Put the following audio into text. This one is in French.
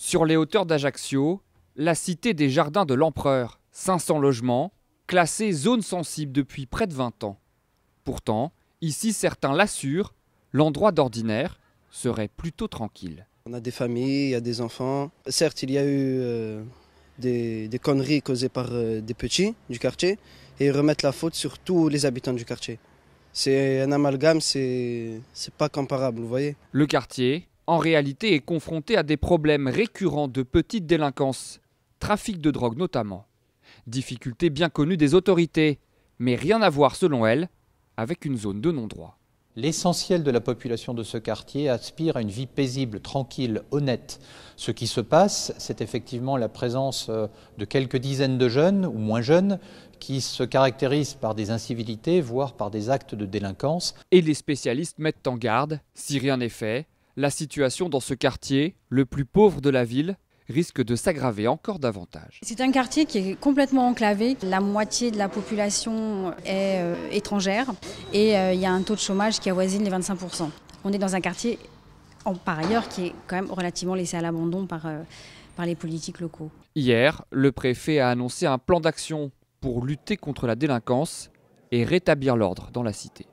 Sur les hauteurs d'Ajaccio, la cité des Jardins de l'Empereur, 500 logements, classés zone sensible depuis près de 20 ans. Pourtant, ici certains l'assurent, l'endroit d'ordinaire serait plutôt tranquille. On a des familles, il y a des enfants. Certes, il y a eu des conneries causées par des petits du quartier et ils remettent la faute sur tous les habitants du quartier. C'est un amalgame, c'est pas comparable, vous voyez. Le quartier, en réalité, est confronté à des problèmes récurrents de petite délinquance, trafic de drogue notamment. Difficulté bien connue des autorités, mais rien à voir selon elles avec une zone de non-droit. L'essentiel de la population de ce quartier aspire à une vie paisible, tranquille, honnête. Ce qui se passe, c'est effectivement la présence de quelques dizaines de jeunes ou moins jeunes qui se caractérisent par des incivilités, voire par des actes de délinquance. Et les spécialistes mettent en garde, si rien n'est fait, la situation dans ce quartier, le plus pauvre de la ville, risque de s'aggraver encore davantage. C'est un quartier qui est complètement enclavé. La moitié de la population est étrangère et il y a un taux de chômage qui avoisine les 25%. On est dans un quartier, par ailleurs, qui est quand même relativement laissé à l'abandon par les politiques locaux. Hier, le préfet a annoncé un plan d'action pour lutter contre la délinquance et rétablir l'ordre dans la cité.